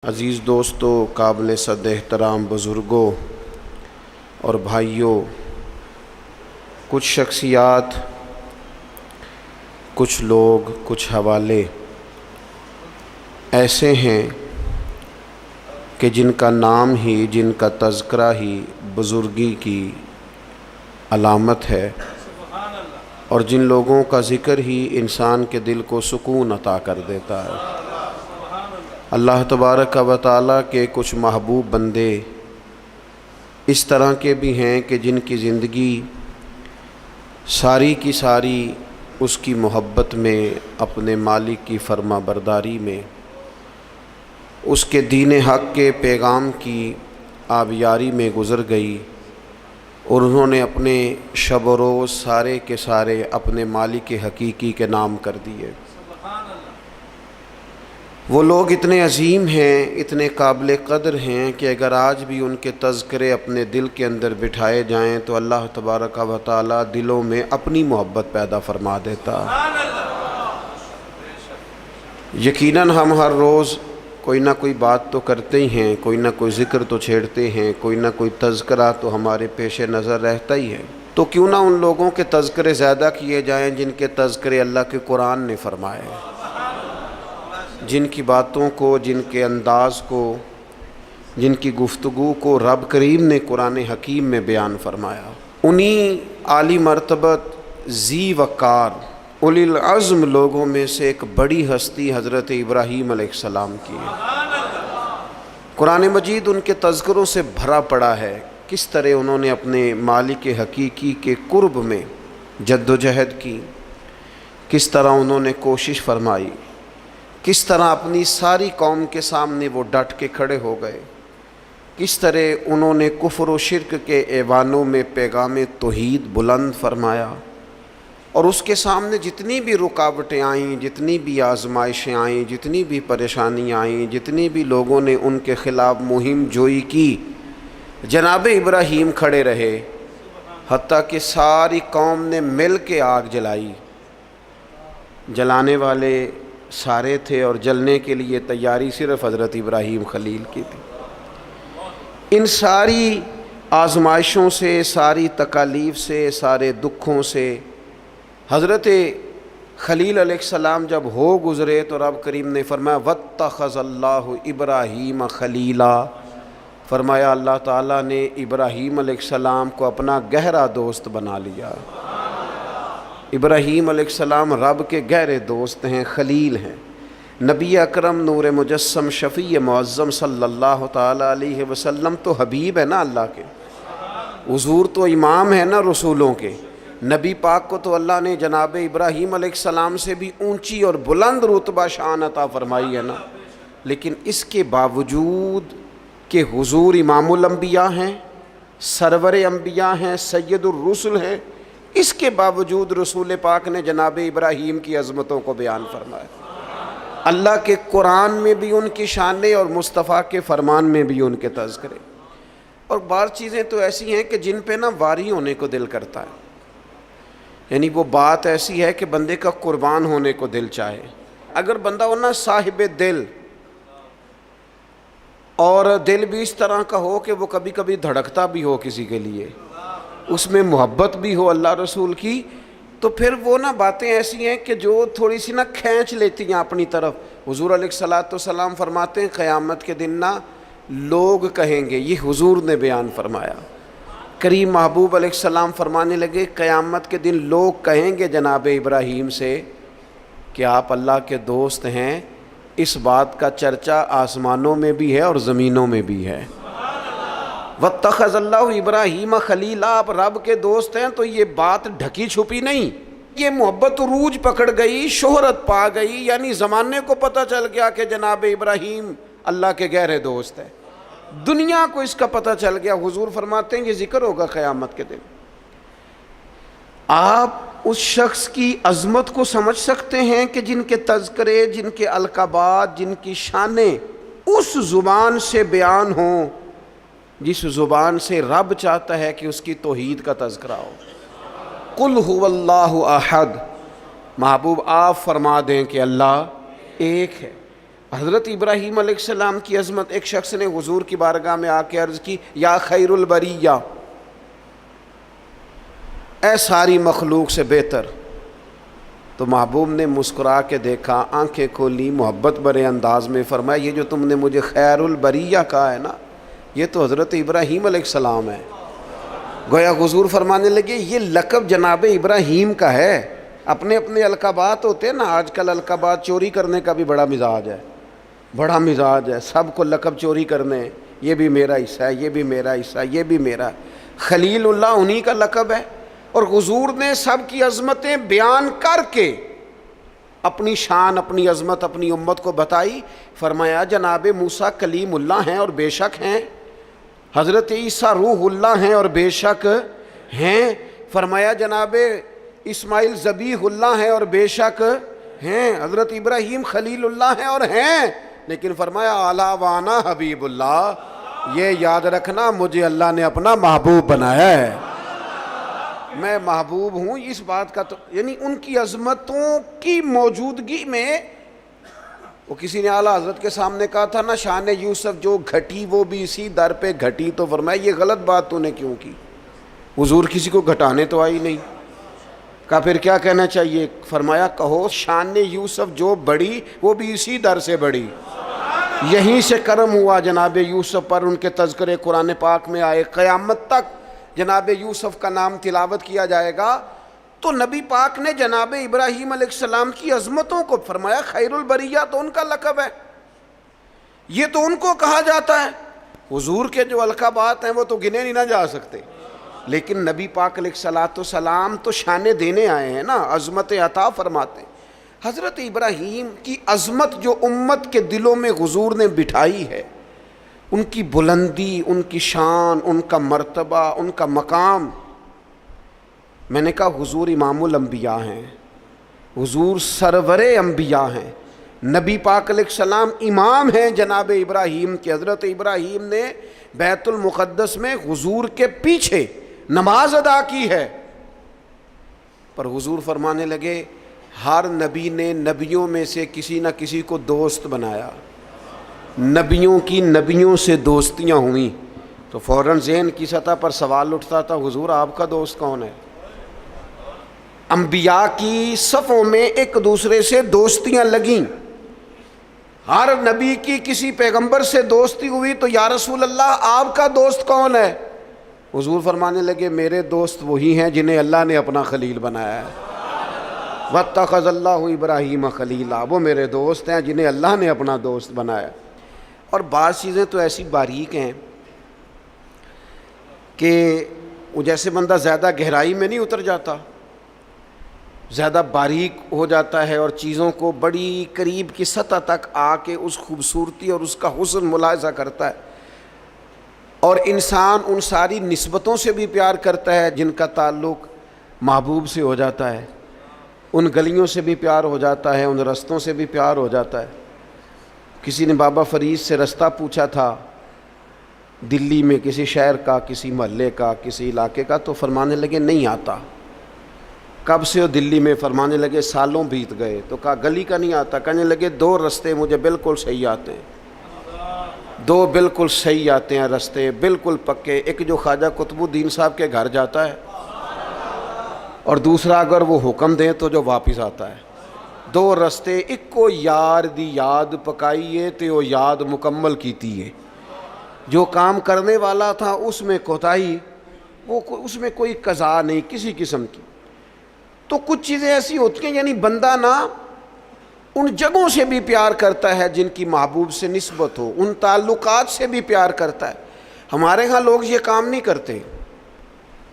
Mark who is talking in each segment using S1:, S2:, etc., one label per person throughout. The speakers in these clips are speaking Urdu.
S1: عزیز دوستو، قابل صد احترام بزرگوں اور بھائیوں، کچھ شخصیات، کچھ لوگ، کچھ حوالے ایسے ہیں کہ جن کا نام ہی، جن کا تذکرہ ہی بزرگی کی علامت ہے، اور جن لوگوں کا ذکر ہی انسان کے دل کو سکون عطا کر دیتا ہے۔ اللہ تبارک و تعالیٰ کے کچھ محبوب بندے اس طرح کے بھی ہیں کہ جن کی زندگی ساری کی ساری اس کی محبت میں، اپنے مالک کی فرما برداری میں، اس کے دین حق کے پیغام کی آبیاری میں گزر گئی، اور انہوں نے اپنے شب و روز سارے کے سارے اپنے مالک حقیقی کے نام کر دیے۔ وہ لوگ اتنے عظیم ہیں، اتنے قابل قدر ہیں کہ اگر آج بھی ان کے تذکرے اپنے دل کے اندر بٹھائے جائیں تو اللہ تبارک و تعالیٰ دلوں میں اپنی محبت پیدا فرما دیتا۔ یقیناً ہم ہر روز کوئی نہ کوئی بات تو کرتے ہی ہیں، کوئی نہ کوئی ذکر تو چھیڑتے ہیں، کوئی نہ کوئی تذکرہ تو ہمارے پیش نظر رہتا ہی ہے۔ تو کیوں نہ ان لوگوں کے تذکرے زیادہ کیے جائیں جن کے تذکرے اللہ کے قرآن نے فرمائے، جن کی باتوں کو، جن کے انداز کو، جن کی گفتگو کو رب کریم نے قرآن حکیم میں بیان فرمایا۔ انہی عالی مرتبت، ذی وقار، اولی العزم لوگوں میں سے ایک بڑی ہستی حضرت ابراہیم علیہ السلام کی ہے۔ قرآن مجید ان کے تذکروں سے بھرا پڑا ہے، کس طرح انہوں نے اپنے مالک حقیقی کے قرب میں جد و جہد کی، کس طرح انہوں نے کوشش فرمائی، کس طرح اپنی ساری قوم کے سامنے وہ ڈٹ کے کھڑے ہو گئے، کس طرح انہوں نے کفر و شرک کے ایوانوں میں پیغام توحید بلند فرمایا، اور اس کے سامنے جتنی بھی رکاوٹیں آئیں، جتنی بھی آزمائشیں آئیں، جتنی بھی پریشانیاں آئیں، جتنی بھی لوگوں نے ان کے خلاف مہم جوئی کی، جناب ابراہیم کھڑے رہے، حتیٰ کہ ساری قوم نے مل کے آگ جلائی۔ جلانے والے سارے تھے اور جلنے کے لیے تیاری صرف حضرت ابراہیم خلیل کی تھی۔ ان ساری آزمائشوں سے، ساری تکالیف سے، سارے دکھوں سے حضرت خلیل علیہ السلام جب ہو گزرے تو رب کریم نے فرمایا وَاتَّخَذَ اللَّهُ إِبْرَاهِيمَ خَلِيلًا، فرمایا اللہ تعالیٰ نے ابراہیم علیہ السلام کو اپنا گہرا دوست بنا لیا۔ ابراہیم علیہ السلام رب کے گہرے دوست ہیں، خلیل ہیں۔ نبی اکرم نور مجسم شفیع معظم صلی اللہ تعالیٰ علیہ وسلم تو حبیب ہے نا اللہ کے، حضور تو امام ہے نا رسولوں کے۔ نبی پاک کو تو اللہ نے جناب ابراہیم علیہ السلام سے بھی اونچی اور بلند رتبہ شان عطا فرمائی ہے نا، لیکن اس کے باوجود کہ حضور امام الانبیاء ہیں، سرور انبیاء ہیں، سید الرسل ہیں، اس کے باوجود رسول پاک نے جناب ابراہیم کی عظمتوں کو بیان فرمایا۔ اللہ کے قرآن میں بھی ان کی شانیں اور مصطفیٰ کے فرمان میں بھی ان کے تذکرے۔ اور بعض چیزیں تو ایسی ہیں کہ جن پہ نا واری ہونے کو دل کرتا ہے، یعنی وہ بات ایسی ہے کہ بندے کا قربان ہونے کو دل چاہے۔ اگر بندہ ہو نا صاحب دل، اور دل بھی اس طرح کا ہو کہ وہ کبھی کبھی دھڑکتا بھی ہو کسی کے لیے، اس میں محبت بھی ہو اللہ رسول کی، تو پھر وہ نا باتیں ایسی ہیں کہ جو تھوڑی سی نا کھینچ لیتی ہیں اپنی طرف۔ حضور علیہ السلام فرماتے ہیں قیامت کے دن نا لوگ کہیں گے، یہ حضور نے بیان فرمایا، کریم محبوب علیہ السلام فرمانے لگے قیامت کے دن لوگ کہیں گے جناب ابراہیم سے کہ آپ اللہ کے دوست ہیں، اس بات کا چرچا آسمانوں میں بھی ہے اور زمینوں میں بھی ہے۔ وَاتَّخَذَ اللَّهُ إِبْرَاهِيمَ خَلِيلًا، آپ رب کے دوست ہیں تو یہ بات ڈھکی چھپی نہیں، یہ محبت عروج پکڑ گئی، شہرت پا گئی، یعنی زمانے کو پتہ چل گیا کہ جناب ابراہیم اللہ کے گہرے دوست ہیں، دنیا کو اس کا پتہ چل گیا۔ حضور فرماتے ہیں یہ ذکر ہوگا قیامت کے دن۔ آپ اس شخص کی عظمت کو سمجھ سکتے ہیں کہ جن کے تذکرے، جن کے القابات، جن کی شانیں اس زبان سے بیان ہوں جس زبان سے رب چاہتا ہے کہ اس کی توحید کا تذکرہ ہو۔ قُلْ هُوَ اللَّهُ أَحَدٌ، محبوب آپ فرما دیں کہ اللہ ایک ہے۔ حضرت ابراہیم علیہ السلام کی عظمت، ایک شخص نے حضور کی بارگاہ میں آ کے عرض کی یا خیر البریہ، اے ساری مخلوق سے بہتر. تو محبوب نے مسکرا کے دیکھا، آنکھیں کھولی، محبت بھرے انداز میں فرمایا یہ جو تم نے مجھے خیر البریہ کہا ہے نا، یہ تو حضرت ابراہیم علیہ السلام ہے. گویا حضور فرمانے لگے یہ لقب جناب ابراہیم کا ہے. اپنے اپنے القابات ہوتے ہیں نا، آج کل القابات چوری کرنے کا بھی بڑا مزاج ہے، بڑا مزاج ہے، سب کو لقب چوری کرنے، یہ بھی میرا حصہ ہے، یہ بھی میرا حصہ ہے، یہ بھی میرا. خلیل اللہ انہی کا لقب ہے. اور حضور نے سب کی عظمتیں بیان کر کے اپنی شان، اپنی عظمت اپنی امت کو بتائی. فرمایا جناب موسیٰ کلیم اللہ ہیں اور بے شک ہیں، حضرت عیسیٰ روح اللہ ہیں اور بے شک ہیں. فرمایا جناب اسماعیل ذبیح اللہ ہیں اور بے شک ہیں، حضرت ابراہیم خلیل اللہ ہیں اور ہیں. لیکن فرمایا اعلیٰ وانا حبیب اللہ، یہ یاد رکھنا مجھے اللہ نے اپنا محبوب بنایا ہے، میں محبوب ہوں. اس بات کا تو یعنی ان کی عظمتوں کی موجودگی میں، وہ کسی نے اعلیٰ حضرت کے سامنے کہا تھا نا شان یوسف جو گھٹی وہ بھی اسی در پہ گھٹی. تو فرمایا یہ غلط بات تو نے کیوں کی؟ حضور کسی کو گھٹانے تو آئی نہیں. کہا پھر کیا کہنا چاہیے؟ فرمایا کہو شان یوسف جو بڑی وہ بھی اسی در سے بڑی. یہیں سے کرم ہوا جناب یوسف پر، ان کے تذکرے قرآن پاک میں آئے. قیامت تک جناب یوسف کا نام تلاوت کیا جائے گا. تو نبی پاک نے جناب ابراہیم علیہ السلام کی عظمتوں کو فرمایا خیر البریہ تو ان کا لقب ہے، یہ تو ان کو کہا جاتا ہے. حضور کے جو القابات ہیں وہ تو گنے نہیں نہ جا سکتے، لیکن نبی پاک علیہ السلام تو شانے دینے آئے ہیں نا، عظمت عطا فرماتے ہیں. حضرت ابراہیم کی عظمت جو امت کے دلوں میں حضور نے بٹھائی ہے، ان کی بلندی، ان کی شان، ان کا مرتبہ، ان کا مقام. میں نے کہا حضور امام الانبیاء ہیں، حضور سرور انبیاء ہیں، نبی پاک علیہ السلام امام ہیں جناب ابراہیم کے. حضرت ابراہیم نے بیت المقدس میں حضور کے پیچھے نماز ادا کی ہے. پر حضور فرمانے لگے ہر نبی نے نبیوں میں سے کسی نہ کسی کو دوست بنایا، نبیوں کی نبیوں سے دوستیاں ہوئیں. تو فوراً ذہن کی سطح پر سوال اٹھتا تھا حضور آپ کا دوست کون ہے؟ انبیاء کی صفوں میں ایک دوسرے سے دوستیاں لگیں، ہر نبی کی کسی پیغمبر سے دوستی ہوئی. تو یا رسول اللہ آپ کا دوست کون ہے؟ حضور فرمانے لگے میرے دوست وہی ہیں جنہیں اللہ نے اپنا خلیل بنایا ہے. واتخذ اللہ ابراہیم خلیلا، وہ میرے دوست ہیں جنہیں اللہ نے اپنا دوست بنایا. اور بعض چیزیں تو ایسی باریک ہیں کہ وہ جیسے بندہ زیادہ گہرائی میں نہیں اتر جاتا، زیادہ باریک ہو جاتا ہے اور چیزوں کو بڑی قریب کی سطح تک آ کے اس خوبصورتی اور اس کا حسن ملاحظہ کرتا ہے. اور انسان ان ساری نسبتوں سے بھی پیار کرتا ہے جن کا تعلق محبوب سے ہو جاتا ہے، ان گلیوں سے بھی پیار ہو جاتا ہے، ان رستوں سے بھی پیار ہو جاتا ہے. کسی نے بابا فرید سے رستہ پوچھا تھا دلی میں کسی شہر کا، کسی محلے کا، کسی علاقے کا، تو فرمانے لگے نہیں آتا. کب سے ہو دلی میں؟ فرمانے لگے سالوں بیت گئے. تو کہا گلی کا نہیں آتا؟ کہنے لگے دو رستے مجھے بالکل صحیح آتے ہیں، دو بالکل صحیح آتے ہیں رستے، بالکل پکے. ایک جو خواجہ قطب الدین صاحب کے گھر جاتا ہے، اور دوسرا اگر وہ حکم دیں تو جو واپس آتا ہے. دو رستے، ایک کو یار دی یاد پکائیے تے وہ یاد مکمل کیتی ہے. جو کام کرنے والا تھا اس میں کوتاہی، وہ اس میں کوئی قضا نہیں کسی قسم کی. تو کچھ چیزیں ایسی ہوتی ہیں یعنی بندہ نا ان جگہوں سے بھی پیار کرتا ہے جن کی محبوب سے نسبت ہو، ان تعلقات سے بھی پیار کرتا ہے. ہمارے ہاں لوگ یہ کام نہیں کرتے.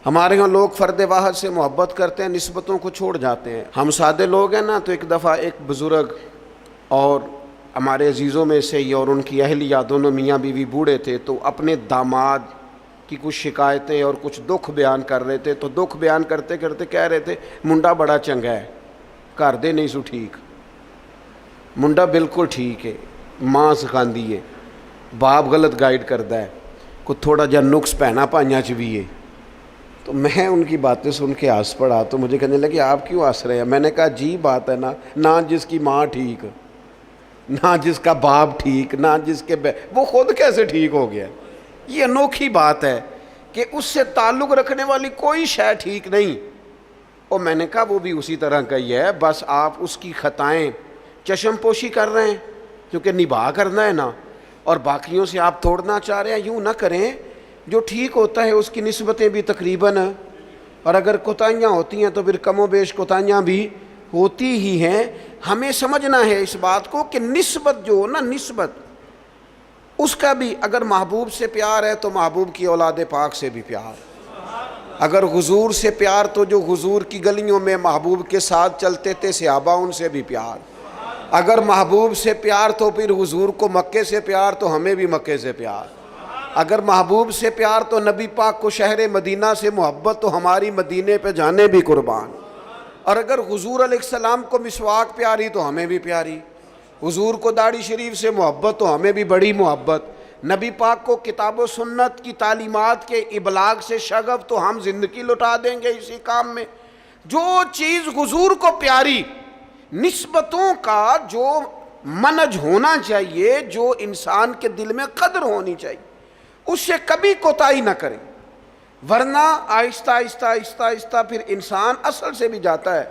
S1: ہمارے ہاں لوگ فرد واحد سے محبت کرتے ہیں، نسبتوں کو چھوڑ جاتے ہیں. ہم سادے لوگ ہیں نا. تو ایک دفعہ ایک بزرگ اور ہمارے عزیزوں میں سے ہی اور ان کی اہلیہ دونوں میاں بیوی بوڑھے تھے، تو اپنے داماد کی کچھ شکایتیں اور کچھ دکھ بیان کر رہے تھے. تو دکھ بیان کرتے کرتے کہہ رہے تھے منڈا بڑا چنگا ہے، گھر دے نہیں سو ٹھیک، منڈا بالکل ٹھیک ہے، ماں سکھاندی ہے، باپ غلط گائیڈ کرتا ہے، کوئی تھوڑا جا نقص پہنا پائیاں چ بھی ہے. تو میں ان کی باتیں سن کے ہنس پڑا. تو مجھے کہنے لگے آپ کیوں ہنس رہے ہیں؟ میں نے کہا جی بات ہے نا، نہ جس کی ماں ٹھیک نہ جس کا باپ ٹھیک، نہ جس کے وہ خود کیسے ٹھیک ہو گیا؟ یہ انوکھی بات ہے کہ اس سے تعلق رکھنے والی کوئی شے ٹھیک نہیں۔ اور میں نے کہا وہ بھی اسی طرح کا ہی ہے، بس آپ اس کی خطائیں چشم پوشی کر رہے ہیں کیونکہ نباہ کرنا ہے نا، اور باقیوں سے آپ توڑنا چاہ رہے ہیں۔ یوں نہ کریں، جو ٹھیک ہوتا ہے اس کی نسبتیں بھی تقریباً، اور اگر کوتاہیاں ہوتی ہیں تو پھر کم و بیش کوتاہیاں بھی ہوتی ہی ہیں۔ ہمیں سمجھنا ہے اس بات کو کہ نسبت جو ہو نا، نسبت اس کا بھی، اگر محبوب سے پیار ہے تو محبوب کی اولاد پاک سے بھی پیار، اگر حضور سے پیار تو جو حضور کی گلیوں میں محبوب کے ساتھ چلتے تھے صحابہ ان سے بھی پیار، اگر محبوب سے پیار تو پھر حضور کو مکے سے پیار تو ہمیں بھی مکے سے پیار، اگر محبوب سے پیار تو نبی پاک کو شہر مدینہ سے محبت تو ہماری مدینے پہ جانے بھی قربان، اور اگر حضور علیہ السلام کو مسواک پیاری تو ہمیں بھی پیاری، حضور کو داڑھی شریف سے محبت تو ہمیں بھی بڑی محبت، نبی پاک کو کتاب و سنت کی تعلیمات کے ابلاغ سے شغف تو ہم زندگی لٹا دیں گے اسی کام میں۔ جو چیز حضور کو پیاری، نسبتوں کا جو منہج ہونا چاہیے، جو انسان کے دل میں قدر ہونی چاہیے، اس سے کبھی کوتاہی نہ کریں، ورنہ آہستہ آہستہ آہستہ آہستہ پھر انسان اصل سے بھی جاتا ہے۔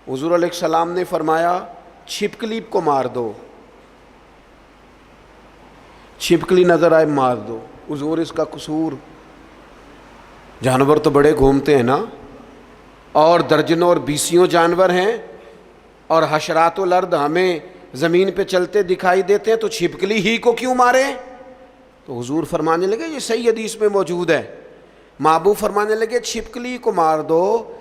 S1: حضور علیہ السلام نے فرمایا چھپکلی کو مار دو، چھپکلی نظر آئے مار دو۔ حضور اس کا قصور، جانور تو بڑے گھومتے ہیں نا، اور درجنوں اور بیسیوں جانور ہیں، اور حشرات الارض ہمیں زمین پہ چلتے دکھائی دیتے ہیں، تو چھپکلی ہی کو کیوں مارے؟ تو حضور فرمانے لگے، یہ صحیح حدیث میں موجود ہے، محبوب فرمانے لگے چھپکلی کو مار دو،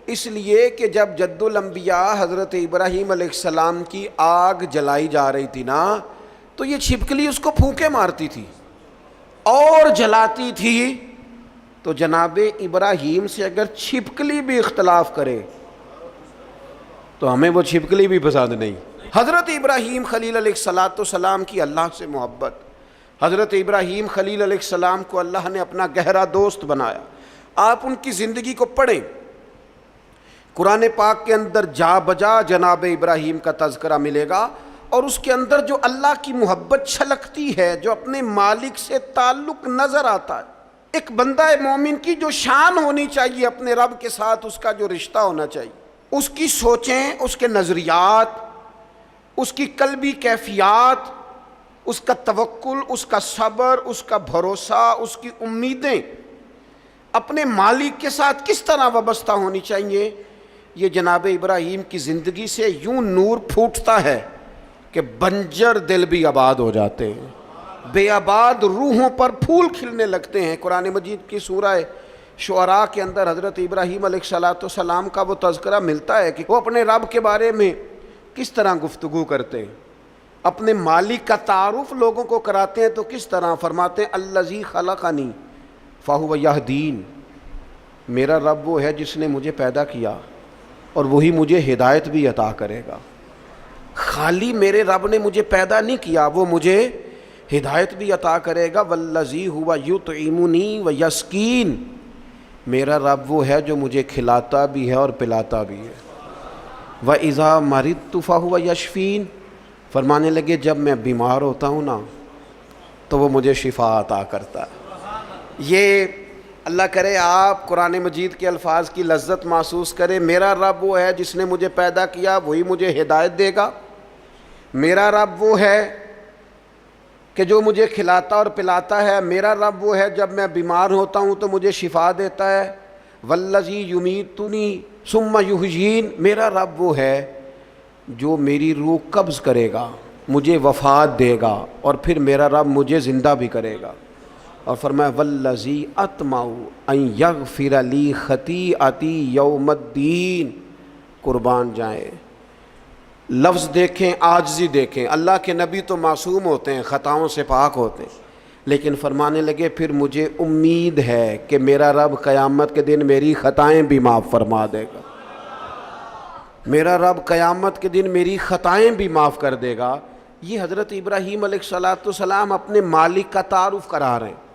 S1: اس لیے کہ جب جد الانبیاء حضرت ابراہیم علیہ السلام کی آگ جلائی جا رہی تھی نا، تو یہ چھپکلی اس کو پھونکے مارتی تھی اور جلاتی تھی۔ تو جناب ابراہیم سے اگر چھپکلی بھی اختلاف کرے تو ہمیں وہ چھپکلی بھی پسند نہیں۔ حضرت ابراہیم خلیل علیہ السلام کی اللہ سے محبت، حضرت ابراہیم خلیل علیہ السلام کو اللہ نے اپنا گہرا دوست بنایا۔ آپ ان کی زندگی کو پڑھیں، قرآن پاک کے اندر جا بجا جناب ابراہیم کا تذکرہ ملے گا، اور اس کے اندر جو اللہ کی محبت چھلکتی ہے، جو اپنے مالک سے تعلق نظر آتا ہے۔ ایک بندہ مومن کی جو شان ہونی چاہیے اپنے رب کے ساتھ، اس کا جو رشتہ ہونا چاہیے، اس کی سوچیں، اس کے نظریات، اس کی قلبی کیفیات، اس کا توکل، اس کا صبر، اس کا بھروسہ، اس کی امیدیں اپنے مالک کے ساتھ کس طرح وابستہ ہونی چاہیے۔ یہ جناب ابراہیم کی زندگی سے یوں نور پھوٹتا ہے کہ بنجر دل بھی آباد ہو جاتے ہیں، بے آباد روحوں پر پھول کھلنے لگتے ہیں۔ قرآن مجید کی سورہ شعراء کے اندر حضرت ابراہیم علیہ السلام کا وہ تذکرہ ملتا ہے کہ وہ اپنے رب کے بارے میں کس طرح گفتگو کرتے ہیں، اپنے مالک کا تعارف لوگوں کو کراتے ہیں تو کس طرح فرماتے ہیں الذی خلقنی فہو یہدین، میرا رب وہ ہے جس نے مجھے پیدا کیا اور وہی مجھے ہدایت بھی عطا کرے گا۔ خالی میرے رب نے مجھے پیدا نہیں کیا، وہ مجھے ہدایت بھی عطا کرے گا۔ والذی ہوا یطعمنی ویسقین، میرا رب وہ ہے جو مجھے کھلاتا بھی ہے اور پلاتا بھی ہے۔ وَإِذَا مَرِضْتُ فَهُوَ يَشْفِينِ، فرمانے لگے جب میں بیمار ہوتا ہوں نا تو وہ مجھے شفا عطا کرتا ہے۔ یہ اللہ کرے آپ قرآن مجید کے الفاظ کی لذت محسوس کریں۔ میرا رب وہ ہے جس نے مجھے پیدا کیا، وہی مجھے ہدایت دے گا۔ میرا رب وہ ہے کہ جو مجھے کھلاتا اور پلاتا ہے۔ میرا رب وہ ہے جب میں بیمار ہوتا ہوں تو مجھے شفا دیتا ہے۔ والذی یمیتنی ثم یحیین، میرا رب وہ ہے جو میری روح قبض کرے گا، مجھے وفات دے گا، اور پھر میرا رب مجھے زندہ بھی کرے گا۔ اور فرمایا والذی اطمع ان یغفر لی خطیئتی یوم الدین، قربان جائیں، لفظ دیکھیں، عاجزی دیکھیں۔ اللہ کے نبی تو معصوم ہوتے ہیں، خطاؤں سے پاک ہوتے ہیں، لیکن فرمانے لگے پھر مجھے امید ہے کہ میرا رب قیامت کے دن میری خطائیں بھی معاف فرما دے گا، میرا رب قیامت کے دن میری خطائیں بھی معاف کر دے گا۔ یہ حضرت ابراہیم علیہ السلام اپنے مالک کا تعارف کرا رہے ہیں،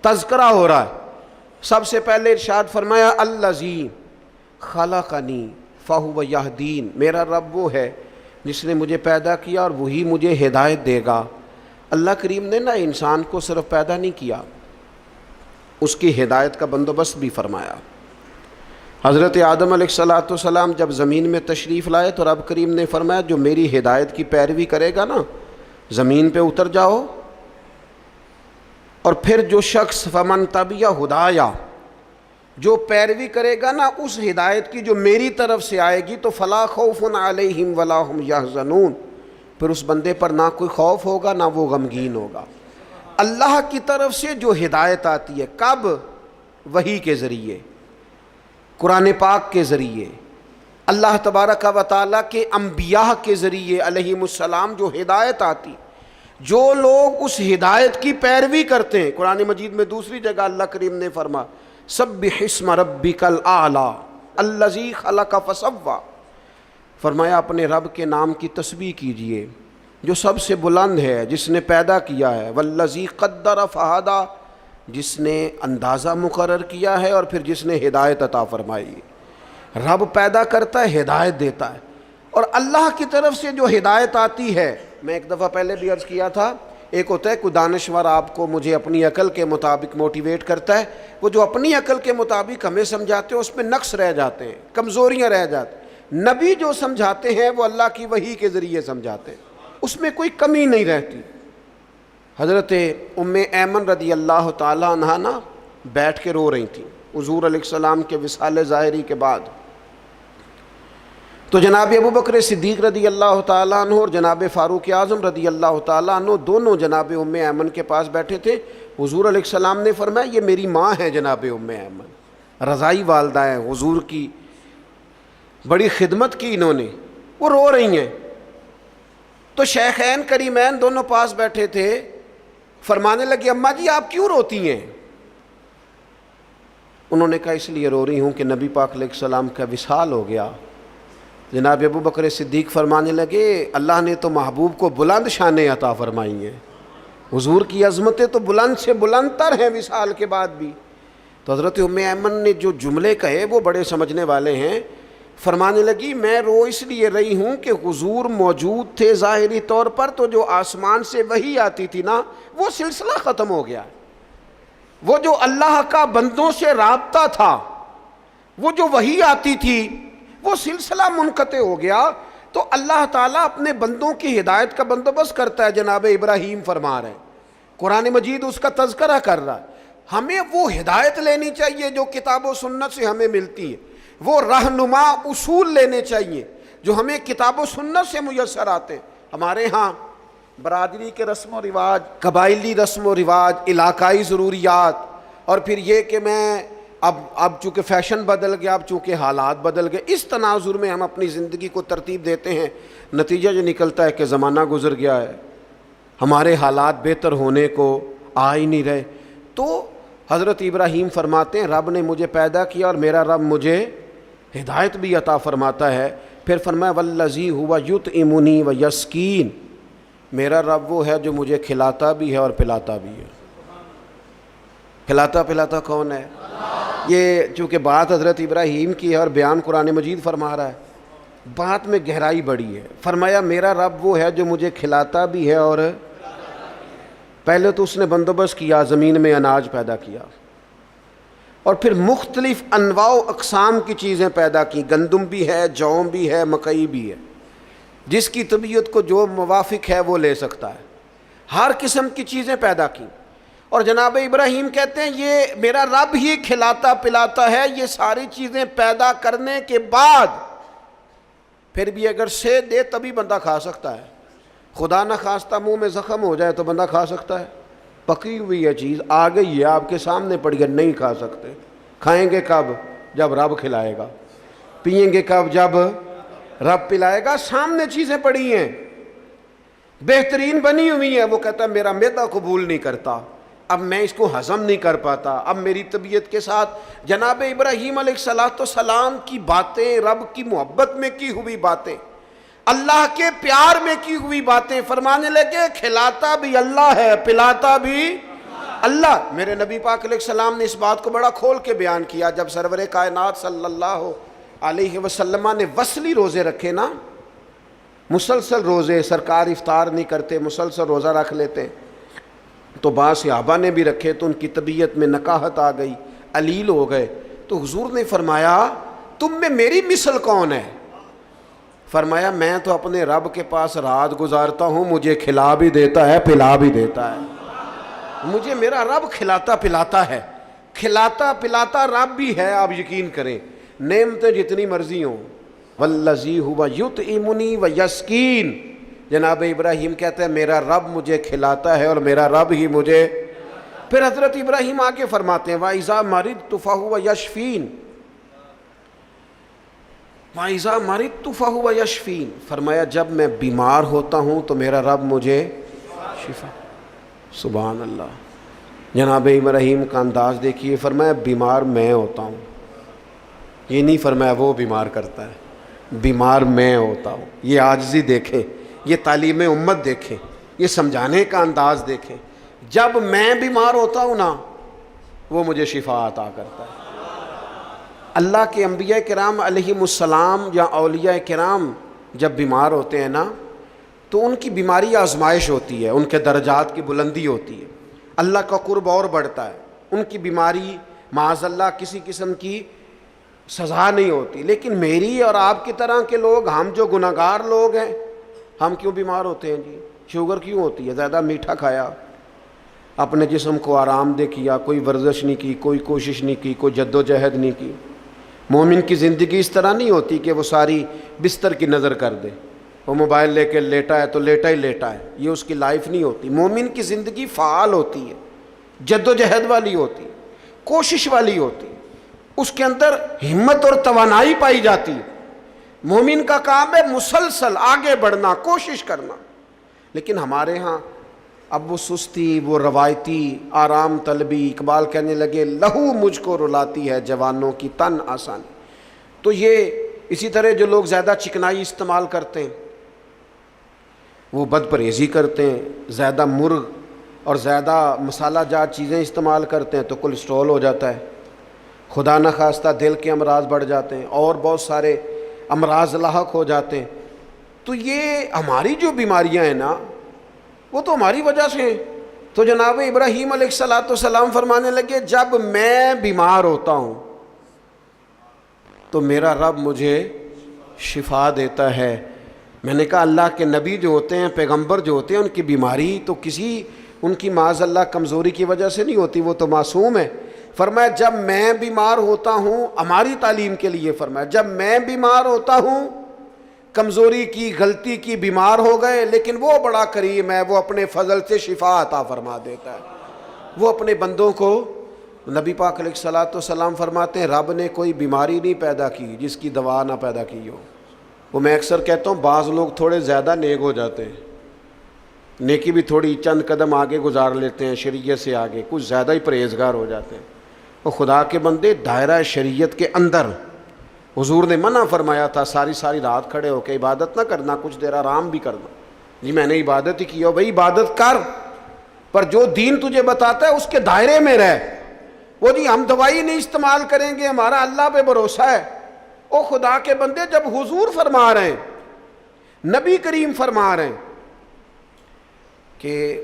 S1: تذکرہ ہو رہا ہے۔ سب سے پہلے ارشاد فرمایا الذی خلقنی فہو یہدین، میرا رب وہ ہے جس نے مجھے پیدا کیا اور وہی مجھے ہدایت دے گا۔ اللہ کریم نے نا انسان کو صرف پیدا نہیں کیا، اس کی ہدایت کا بندوبست بھی فرمایا۔ حضرت آدم علیہ السلام جب زمین میں تشریف لائے تو رب کریم نے فرمایا جو میری ہدایت کی پیروی کرے گا نا زمین پہ اتر جاؤ، اور پھر جو شخص فمن تبع ہدایا، جو پیروی کرے گا نا اس ہدایت کی جو میری طرف سے آئے گی، تو فلا خوف علیہم ولا ہم یحزنون، پھر اس بندے پر نہ کوئی خوف ہوگا نہ وہ غمگین ہوگا۔ اللہ کی طرف سے جو ہدایت آتی ہے، کب؟ وحی کے ذریعے، قرآن پاک کے ذریعے، اللہ تبارک و تعالیٰ کے انبیاء کے ذریعے علیہم السلام جو ہدایت آتی، جو لوگ اس ہدایت کی پیروی کرتے ہیں۔ قرآن مجید میں دوسری جگہ اللہ کریم نے فرمایا سبح اسم ربک الاعلی الذی خلق فسوی، فرمایا اپنے رب کے نام کی تسبیح کیجئے جو سب سے بلند ہے، جس نے پیدا کیا ہے، والذی قدر فہدی، جس نے اندازہ مقرر کیا ہے اور پھر جس نے ہدایت عطا فرمائی۔ رب پیدا کرتا ہے، ہدایت دیتا ہے، اور اللہ کی طرف سے جو ہدایت آتی ہے، میں ایک دفعہ پہلے بھی عرض کیا تھا، ایک ہوتا ہے کوئی دانشور آپ کو مجھے اپنی عقل کے مطابق موٹیویٹ کرتا ہے، وہ جو اپنی عقل کے مطابق ہمیں سمجھاتے ہیں اس میں نقص رہ جاتے ہیں، کمزوریاں رہ جاتی ہیں۔ نبی جو سمجھاتے ہیں وہ اللہ کی وحی کے ذریعے سمجھاتے ہیں، اس میں کوئی کمی نہیں رہتی۔ حضرت ام ایمن رضی اللہ تعالیٰ عنہا نا بیٹھ کے رو رہی تھیں حضور علیہ السلام کے وصال ظاہری کے بعد، تو جناب ابو بکر صدیق رضی اللہ تعالیٰ عنہ اور جناب فاروق اعظم رضی اللہ تعالیٰ عنہ دونوں جناب ام ایمن کے پاس بیٹھے تھے۔ حضور علیہ السلام نے فرمایا یہ میری ماں ہے جناب ام ایمن، رضائی والدہ ہیں حضور کی، بڑی خدمت کی انہوں نے، وہ رو رہی ہیں۔ تو شیخین کریمین دونوں پاس بیٹھے تھے، فرمانے لگے اماں جی آپ کیوں روتی ہیں؟ انہوں نے کہا اس لیے رو رہی ہوں کہ نبی پاک علیہ السلام کا وصال ہو گیا۔ جناب ابو بکر صدیق فرمانے لگے اللہ نے تو محبوب کو بلند شانیں عطا فرمائی ہیں، حضور کی عظمتیں تو بلند سے بلند تر ہیں وصال کے بعد بھی۔ تو حضرت ام ایمن نے جو جملے کہے وہ بڑے سمجھنے والے ہیں، فرمانے لگی میں رو اس لیے رہی ہوں کہ حضور موجود تھے ظاہری طور پر، تو جو آسمان سے وحی آتی تھی نا وہ سلسلہ ختم ہو گیا، وہ جو اللہ کا بندوں سے رابطہ تھا، وہ جو وحی آتی تھی وہ سلسلہ منقطع ہو گیا۔ تو اللہ تعالیٰ اپنے بندوں کی ہدایت کا بندوبست کرتا ہے، جناب ابراہیم فرما رہے ہیں، قرآن مجید اس کا تذکرہ کر رہا ہے۔ ہمیں وہ ہدایت لینی چاہیے جو کتاب و سنت سے ہمیں ملتی ہے، وہ رہنما اصول لینے چاہیے جو ہمیں کتاب و سنت سے میسر آتے ہیں۔ ہمارے ہاں برادری کے رسم و رواج، قبائلی رسم و رواج، علاقائی ضروریات، اور پھر یہ کہ میں اب چونکہ فیشن بدل گیا، اب چونکہ حالات بدل گئے، اس تناظر میں ہم اپنی زندگی کو ترتیب دیتے ہیں، نتیجہ جو نکلتا ہے کہ زمانہ گزر گیا ہے، ہمارے حالات بہتر ہونے کو آ ہی نہیں رہے۔ تو حضرت ابراہیم فرماتے ہیں رب نے مجھے پیدا کیا اور میرا رب مجھے ہدایت بھی عطا فرماتا ہے۔ پھر فرمایا والذی ہوا یطعمنی ویسقین، میرا رب وہ ہے جو مجھے کھلاتا بھی ہے اور پلاتا بھی ہے۔ کھلاتا پلاتا کون ہے؟ یہ چونکہ بات حضرت ابراہیم کی ہے اور بیان قرآن مجید فرما رہا ہے، بات میں گہرائی بڑی ہے۔ فرمایا میرا رب وہ ہے جو مجھے کھلاتا بھی ہے، اور پہلے تو اس نے بندوبست کیا، زمین میں اناج پیدا کیا، اور پھر مختلف انواع و اقسام کی چیزیں پیدا کی، گندم بھی ہے، جو بھی ہے، مکئی بھی ہے، جس کی طبیعت کو جو موافق ہے وہ لے سکتا ہے، ہر قسم کی چیزیں پیدا کی۔ اور جناب ابراہیم کہتے ہیں یہ میرا رب ہی کھلاتا پلاتا ہے، یہ ساری چیزیں پیدا کرنے کے بعد پھر بھی اگر سے دے تبھی بندہ کھا سکتا ہے، خدا نہ خواستہ منہ میں زخم ہو جائے تو بندہ کھا سکتا ہے؟ پکی ہوئی ہے چیز آ گئی ہے آپ کے سامنے پڑی ہے، نہیں کھا سکتے۔ کھائیں گے کب؟ جب رب کھلائے گا۔ پئیں گے کب؟ جب رب پلائے گا۔ سامنے چیزیں پڑی ہیں، بہترین بنی ہوئی ہیں، وہ کہتا ہے میرا معدہ قبول نہیں کرتا، اب میں اس کو ہضم نہیں کر پاتا، اب میری طبیعت کے ساتھ جناب ابراہیم علیہ السلام کی باتیں، رب کی محبت میں کی ہوئی باتیں، اللہ کے پیار میں کی ہوئی باتیں، فرمانے لگے کھلاتا بھی اللہ ہے، پلاتا بھی اللہ۔ میرے نبی پاک علیہ السلام نے اس بات کو بڑا کھول کے بیان کیا جب سرور کائنات صلی اللہ علیہ وسلم نے وصلی روزے رکھے نا، مسلسل روزے، سرکار افطار نہیں کرتے، مسلسل روزہ رکھ لیتے. تو بعض صحابہ نے بھی رکھے تو ان کی طبیعت میں نکاہت آ گئی، علیل ہو گئے. تو حضور نے فرمایا تم میں میری مثل کون ہے؟ فرمایا میں تو اپنے رب کے پاس رات گزارتا ہوں، مجھے کھلا بھی دیتا ہے پلا بھی دیتا ہے. مجھے میرا رب کھلاتا پلاتا ہے، کھلاتا پلاتا رب بھی ہے. آپ یقین کریں نعمتیں جتنی مرضی ہوں. والذی ہوا یطعمنی ویسقین، جناب ابراہیم کہتے ہیں میرا رب مجھے کھلاتا ہے اور میرا رب ہی مجھے. پھر حضرت ابراہیم آگے فرماتے ہیں وَإِذَا مَرِضْتُ فَهُوَ يَشْفِينِ، وَإِذَا مَرِضْتُ فَهُوَ يَشْفِينِ، فرمایا جب میں بیمار ہوتا ہوں تو میرا رب مجھے شفا. سبحان اللہ. جناب ابراہیم کا انداز دیکھیے، فرمایا بیمار میں ہوتا ہوں، یہ نہیں فرمایا وہ بیمار کرتا ہے، بیمار میں ہوتا ہوں. یہ عاجزی دیکھیں، یہ تعلیم امت دیکھیں، یہ سمجھانے کا انداز دیکھیں. جب میں بیمار ہوتا ہوں نا وہ مجھے شفا عطا کرتا ہے. اللہ کے انبیاء کرام علیہم السلام یا اولیاء کرام جب بیمار ہوتے ہیں نا تو ان کی بیماری آزمائش ہوتی ہے، ان کے درجات کی بلندی ہوتی ہے، اللہ کا قرب اور بڑھتا ہے. ان کی بیماری معاذ اللہ کسی قسم کی سزا نہیں ہوتی. لیکن میری اور آپ کی طرح کے لوگ، ہم جو گناہگار لوگ ہیں، ہم کیوں بیمار ہوتے ہیں جی؟ شوگر کیوں ہوتی ہے؟ زیادہ میٹھا کھایا، اپنے جسم کو آرام دہ کیا، کوئی ورزش نہیں کی، کوئی کوشش نہیں کی، کوئی جد و جہد نہیں کی. مومن کی زندگی اس طرح نہیں ہوتی کہ وہ ساری بستر کی نظر کر دے، وہ موبائل لے کے لیٹا ہے تو لیٹا ہی لیٹا ہے. یہ اس کی لائف نہیں ہوتی. مومن کی زندگی فعال ہوتی ہے، جد و جہد والی ہوتی ہے، کوشش والی ہوتی ہے، اس کے اندر ہمت اور توانائی پائی جاتی ہے. مومن کا کام ہے مسلسل آگے بڑھنا، کوشش کرنا. لیکن ہمارے ہاں اب وہ سستی، وہ روایتی آرام طلبی، اقبال کہنے لگے لہو مجھ کو رلاتی ہے جوانوں کی تن آسانی. تو یہ اسی طرح جو لوگ زیادہ چکنائی استعمال کرتے ہیں، وہ بد پرہیزی کرتے ہیں، زیادہ مرغ اور زیادہ مسالہ جات چیزیں استعمال کرتے ہیں تو کولیسٹرول ہو جاتا ہے، خدا نخواستہ دل کے امراض بڑھ جاتے ہیں اور بہت سارے امراض لاحق ہو جاتے ہیں. تو یہ ہماری جو بیماریاں ہیں نا وہ تو ہماری وجہ سے ہیں. تو جناب ابراہیم علیہ السلام فرمانے لگے جب میں بیمار ہوتا ہوں تو میرا رب مجھے شفا دیتا ہے. میں نے کہا اللہ کے نبی جو ہوتے ہیں، پیغمبر جو ہوتے ہیں، ان کی بیماری تو کسی ان کی معاذ اللہ کمزوری کی وجہ سے نہیں ہوتی، وہ تو معصوم ہے. فرمایا جب میں بیمار ہوتا ہوں، ہماری تعلیم کے لیے فرمایا جب میں بیمار ہوتا ہوں، کمزوری کی، غلطی کی، بیمار ہو گئے، لیکن وہ بڑا کریم ہے، وہ اپنے فضل سے شفا عطا فرما دیتا ہے. وہ اپنے بندوں کو، نبی پاک علیہ الصلوۃ والسلام فرماتے ہیں رب نے کوئی بیماری نہیں پیدا کی جس کی دوا نہ پیدا کی ہو. وہ میں اکثر کہتا ہوں بعض لوگ تھوڑے زیادہ نیک ہو جاتے ہیں، نیکی بھی تھوڑی چند قدم آگے گزار لیتے ہیں شریعت سے آگے، کچھ زیادہ ہی پرہیزگار ہو جاتے ہیں. وہ خدا کے بندے دائرہ شریعت کے اندر حضور نے منع فرمایا تھا ساری رات کھڑے ہو کے عبادت نہ کرنا، کچھ دیر آرام بھی کرنا. جی میں نے عبادت ہی کی ہو، بھائی عبادت کر، پر جو دین تجھے بتاتا ہے اس کے دائرے میں رہ. وہ جی ہم دوائی نہیں استعمال کریں گے، ہمارا اللہ پہ بھروسہ ہے. او خدا کے بندے جب حضور فرما رہے ہیں، نبی کریم فرما رہے ہیں کہ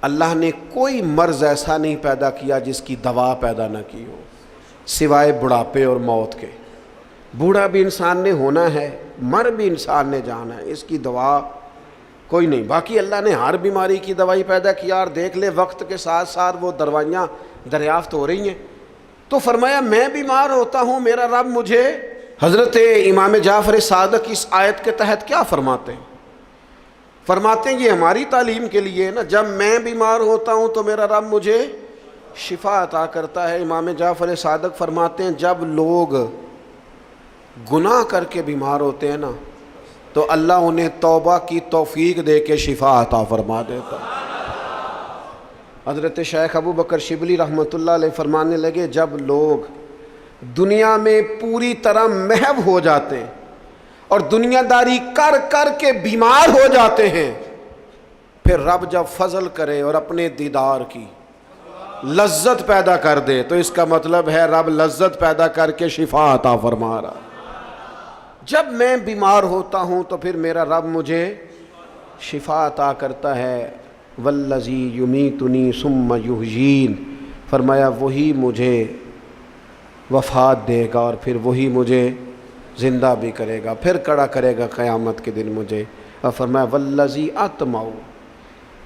S1: اللہ نے کوئی مرض ایسا نہیں پیدا کیا جس کی دوا پیدا نہ کی ہو سوائے بڑھاپے اور موت کے. بوڑھا بھی انسان نے ہونا ہے، مر بھی انسان نے جانا ہے، اس کی دوا کوئی نہیں. باقی اللہ نے ہر بیماری کی دوائی پیدا کیا، اور دیکھ لے وقت کے ساتھ ساتھ وہ دوائیاں دریافت ہو رہی ہیں. تو فرمایا میں بیمار ہوتا ہوں، میرا رب مجھے. حضرت امام جعفر صادق اس آیت کے تحت کیا فرماتے ہیں؟ فرماتے ہیں یہ ہماری تعلیم کے لیے نا، جب میں بیمار ہوتا ہوں تو میرا رب مجھے شفا عطا کرتا ہے. امام جعفر صادق فرماتے ہیں جب لوگ گناہ کر کے بیمار ہوتے ہیں نا تو اللہ انہیں توبہ کی توفیق دے کے شفا عطا فرما دیتا ہے. حضرت شیخ ابو بکر شبلی رحمۃ اللہ علیہ فرمانے لگے جب لوگ دنیا میں پوری طرح محو ہو جاتے ہیں اور دنیا داری کر کر کے بیمار ہو جاتے ہیں، پھر رب جب فضل کرے اور اپنے دیدار کی لذت پیدا کر دے تو اس کا مطلب ہے رب لذت پیدا کر کے شفا عطا فرما رہا. جب میں بیمار ہوتا ہوں تو پھر میرا رب مجھے شفا عطا کرتا ہے. والذی یمیتنی ثم یحیین، فرمایا وہی مجھے وفات دے گا اور پھر وہی مجھے زندہ بھی کرے گا، پھر کھڑا کرے گا قیامت کے دن مجھے. اور فرمایا والذی اطمع،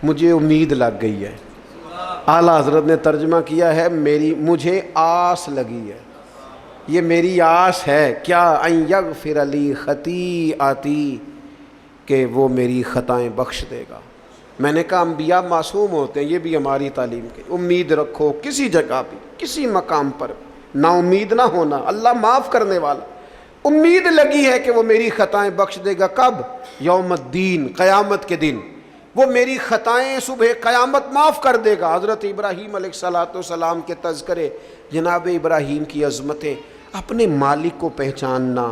S1: مجھے امید لگ گئی ہے. اعلیٰ حضرت نے ترجمہ کیا ہے مجھے آس لگی ہے، یہ میری آس ہے. کیا؟ ان یغفر لی خطیئتی، کہ وہ میری خطائیں بخش دے گا. میں نے کہا انبیاء معصوم ہوتے ہیں، یہ بھی ہماری تعلیم کی. امید رکھو کسی جگہ بھی، کسی مقام پر نا امید نہ ہونا. اللہ معاف کرنے والا. امید لگی ہے کہ وہ میری خطائیں بخش دے گا. کب؟ یوم الدین، قیامت کے دن. وہ میری خطائیں صبح قیامت معاف کر دے گا. حضرت ابراہیم علیہ السلام کے تذکرے، جناب ابراہیم کی عظمتیں، اپنے مالک کو پہچاننا،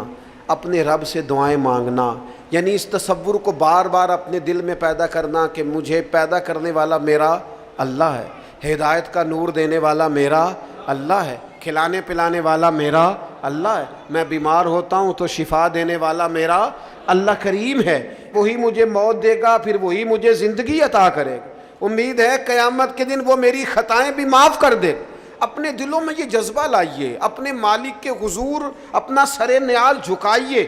S1: اپنے رب سے دعائیں مانگنا، یعنی اس تصور کو بار بار اپنے دل میں پیدا کرنا کہ مجھے پیدا کرنے والا میرا اللہ ہے، ہدایت کا نور دینے والا میرا اللہ ہے، کھلانے پلانے والا میرا اللہ ہے، میں بیمار ہوتا ہوں تو شفا دینے والا میرا اللہ کریم ہے، وہی مجھے موت دے گا پھر وہی مجھے زندگی عطا کرے گا. امید ہے قیامت کے دن وہ میری خطائیں بھی معاف کر دے. اپنے دلوں میں یہ جذبہ لائیے، اپنے مالک کے حضور اپنا سر نیال جھکائیے،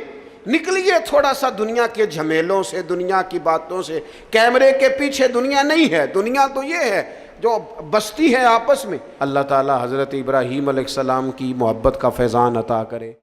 S1: نکلیے تھوڑا سا دنیا کے جھمیلوں سے، دنیا کی باتوں سے. کیمرے کے پیچھے دنیا نہیں ہے، دنیا تو یہ ہے جو بستی ہے آپس میں. اللہ تعالی حضرت ابراہیم علیہ السلام کی محبت کا فیضان عطا کرے.